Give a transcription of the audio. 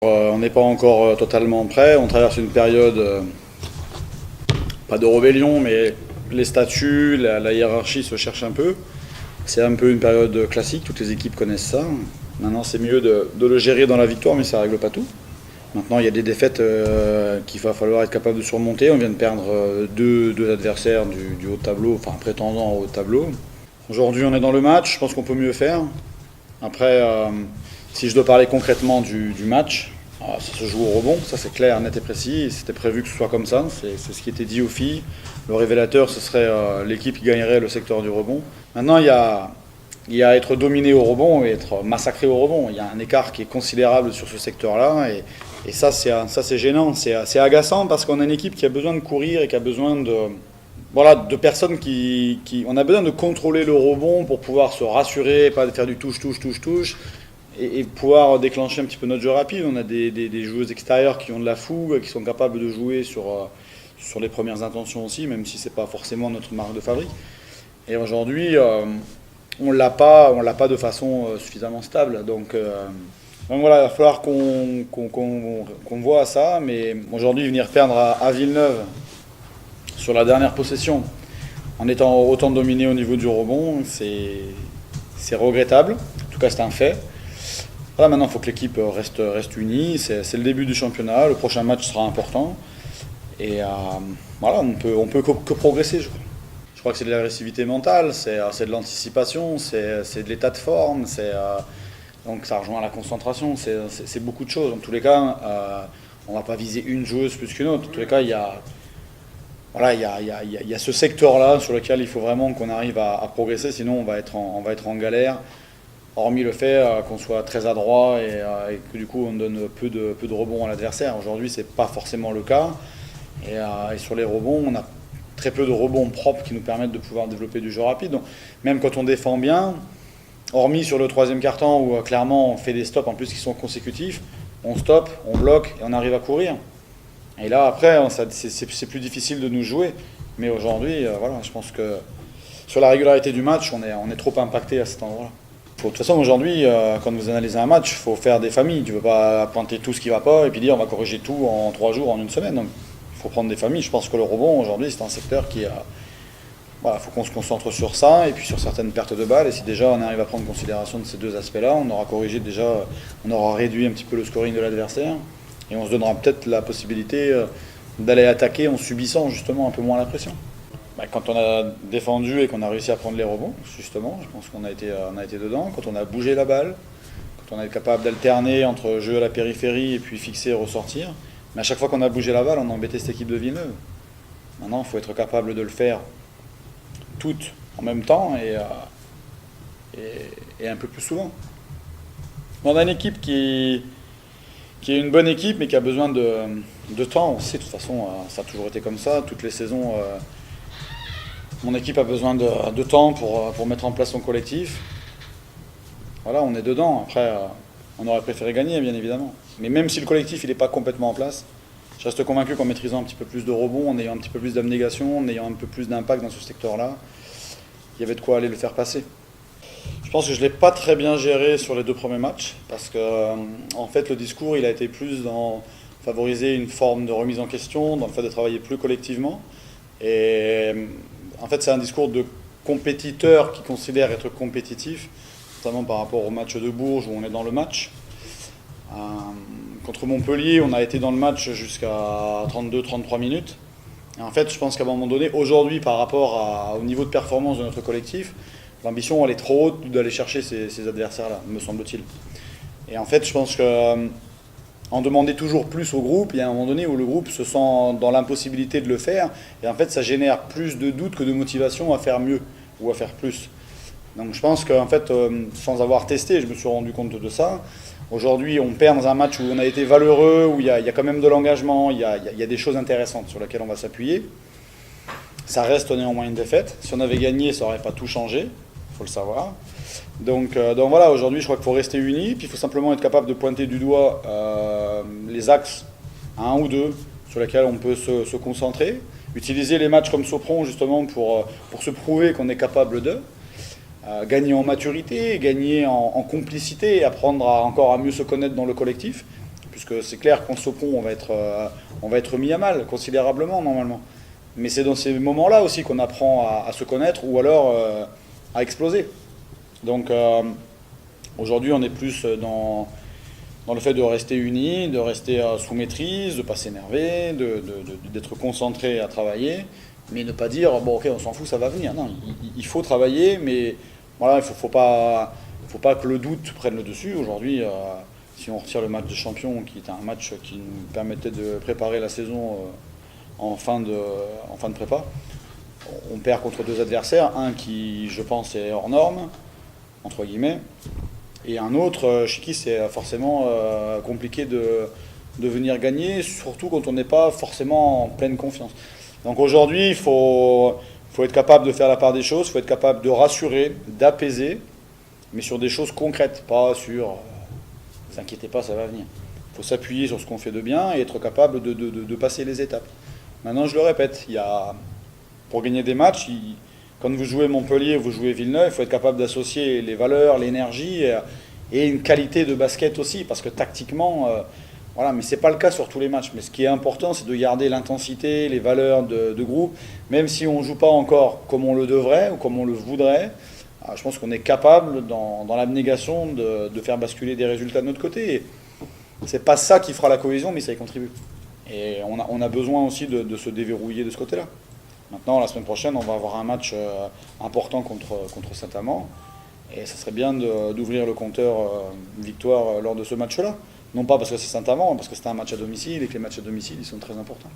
On n'est pas encore totalement prêt, on traverse une période, pas de rébellion, mais les statuts, la hiérarchie se cherche un peu. C'est un peu une période classique, toutes les équipes connaissent ça. Maintenant c'est mieux de le gérer dans la victoire, mais ça ne règle pas tout. Maintenant il y a des défaites qu'il va falloir être capable de surmonter. On vient de perdre deux adversaires du haut de tableau, enfin prétendants au haut de tableau. Aujourd'hui on est dans le match, je pense qu'on peut mieux faire. Après, si je dois parler concrètement du match, ça se joue au rebond, ça c'est clair, net et précis, c'était prévu que ce soit comme ça, c'est ce qui était dit aux filles. Le révélateur, ce serait l'équipe qui gagnerait le secteur du rebond. Maintenant, il y a être dominé au rebond et être massacré au rebond. Il y a un écart qui est considérable sur ce secteur-là, et ça c'est gênant, c'est agaçant parce qu'on a une équipe qui a besoin de courir et qui a besoin de personnes on a besoin de contrôler le rebond pour pouvoir se rassurer, pas de faire du touche, et pouvoir déclencher un petit peu notre jeu rapide. On a des joueuses extérieures qui ont de la fougue, qui sont capables de jouer sur les premières intentions aussi, même si c'est pas forcément notre marque de fabrique. Et aujourd'hui, on l'a pas de façon suffisamment stable. Donc voilà, il va falloir qu'on voit ça. Mais aujourd'hui, venir perdre à Villeneuve sur la dernière possession, en étant autant dominé au niveau du rebond, c'est regrettable. En tout cas, c'est un fait. Voilà, maintenant, il faut que l'équipe reste unie. C'est le début du championnat. Le prochain match sera important. Et voilà, on peut que progresser, je crois. Je crois que c'est de l'agressivité mentale, c'est de l'anticipation, c'est de l'état de forme, donc ça rejoint la concentration, c'est beaucoup de choses. Dans tous les cas, on ne va pas viser une joueuse plus qu'une autre. Dans tous les cas, il y a ce secteur-là sur lequel il faut vraiment qu'on arrive à progresser, sinon on va être en galère. Hormis le fait qu'on soit très adroit et que du coup on donne peu de rebonds à l'adversaire. Aujourd'hui, ce n'est pas forcément le cas. Et sur les rebonds, on a très peu de rebonds propres qui nous permettent de pouvoir développer du jeu rapide. Donc, même quand on défend bien, hormis sur le troisième quart-temps où clairement on fait des stops en plus qui sont consécutifs, on stoppe, on bloque et on arrive à courir. Et là après, c'est plus difficile de nous jouer. Mais aujourd'hui, voilà, je pense que sur la régularité du match, on est trop impacté à cet endroit-là. De toute façon, aujourd'hui, quand vous analysez un match, il faut faire des familles. Tu ne veux pas pointer tout ce qui ne va pas et puis dire on va corriger tout en 3 jours, en une semaine. Donc, il faut prendre des familles. Je pense que le rebond, aujourd'hui, c'est un secteur qui a... Voilà, il faut qu'on se concentre sur ça et puis sur certaines pertes de balles. Et si déjà on arrive à prendre considération de ces deux aspects-là, on aura corrigé déjà, on aura réduit un petit peu le scoring de l'adversaire. Et on se donnera peut-être la possibilité d'aller attaquer en subissant justement un peu moins la pression. Quand on a défendu et qu'on a réussi à prendre les rebonds, justement, je pense qu'on a été dedans. Quand on a bougé la balle, quand on est capable d'alterner entre jeu à la périphérie et puis fixer et ressortir. Mais à chaque fois qu'on a bougé la balle, on a embêté cette équipe de Villeneuve. Maintenant, il faut être capable de le faire toutes en même temps et un peu plus souvent. On a une équipe qui est une bonne équipe, mais qui a besoin de temps. On sait, de toute façon, ça a toujours été comme ça. Toutes les saisons, mon équipe a besoin de temps pour mettre en place son collectif. Voilà, on est dedans. Après, on aurait préféré gagner, bien évidemment. Mais même si le collectif n'est pas complètement en place, je reste convaincu qu'en maîtrisant un petit peu plus de rebonds, en ayant un petit peu plus d'abnégation, en ayant un peu plus d'impact dans ce secteur-là, il y avait de quoi aller le faire passer. Je pense que je ne l'ai pas très bien géré sur les 2 premiers matchs, parce que en fait le discours il a été plus dans favoriser une forme de remise en question, dans le fait de travailler plus collectivement. Et en fait c'est un discours de compétiteur qui considère être compétitif, notamment par rapport au match de Bourges où on est dans le match. Contre Montpellier, on a été dans le match jusqu'à 32-33 minutes. Et en fait, je pense qu'à un moment donné, aujourd'hui, par rapport au niveau de performance de notre collectif, l'ambition, elle est trop haute d'aller chercher ces adversaires-là, me semble-t-il. Et en fait, je pense qu'en demander toujours plus au groupe, il y a un moment donné où le groupe se sent dans l'impossibilité de le faire. Et en fait, ça génère plus de doutes que de motivation à faire mieux ou à faire plus. Donc je pense qu'en fait, sans avoir testé, je me suis rendu compte de ça. Aujourd'hui, on perd dans un match où on a été valeureux, où il y a quand même de l'engagement, il y a des choses intéressantes sur lesquelles on va s'appuyer. Ça reste néanmoins une défaite. Si on avait gagné, ça n'aurait pas tout changé, il faut le savoir. Donc voilà, aujourd'hui, je crois qu'il faut rester unis, puis il faut simplement être capable de pointer du doigt les axes, un ou deux, sur lesquels on peut se concentrer. Utiliser les matchs comme Sopron, justement, pour se prouver qu'on est capable d'eux. Gagner en maturité, gagner en complicité et apprendre encore à mieux se connaître dans le collectif. puisque c'est clair qu'en Sopron, on va être mis à mal considérablement normalement. Mais c'est dans ces moments-là aussi qu'on apprend à se connaître ou alors à exploser. Donc aujourd'hui, on est plus dans le fait de rester unis, de rester sous maîtrise, de ne pas s'énerver, d'être concentré à travailler, mais ne pas dire bon ok on s'en fout, ça va venir. Non, il faut travailler, mais voilà, il faut pas que le doute prenne le dessus. Aujourd'hui, si on retire le match de champion, qui est un match qui nous permettait de préparer la saison en fin de prépa, on perd contre deux adversaires, un qui je pense est hors norme, entre guillemets, et un autre chez qui c'est forcément compliqué de venir gagner, surtout quand on n'est pas forcément en pleine confiance. Donc aujourd'hui, il faut être capable de faire la part des choses, il faut être capable de rassurer, d'apaiser, mais sur des choses concrètes, pas sur ne vous inquiétez pas, ça va venir. Il faut s'appuyer sur ce qu'on fait de bien et être capable de passer les étapes. Maintenant, je le répète, pour gagner des matchs, quand vous jouez Montpellier, vous jouez Villeneuve, il faut être capable d'associer les valeurs, l'énergie et une qualité de basket aussi, parce que tactiquement, voilà, mais ce n'est pas le cas sur tous les matchs. Mais ce qui est important, c'est de garder l'intensité, les valeurs de groupe, même si on ne joue pas encore comme on le devrait ou comme on le voudrait. Je pense qu'on est capable, dans l'abnégation, de faire basculer des résultats de notre côté. Ce n'est pas ça qui fera la cohésion, mais ça y contribue. Et on a besoin aussi de se déverrouiller de ce côté-là. Maintenant, la semaine prochaine, on va avoir un match important contre Saint-Amand. Et ça serait bien d'ouvrir le compteur victoire lors de ce match-là. Non pas parce que c'est Saint-Amand, parce que c'est un match à domicile et que les matchs à domicile, ils sont très importants.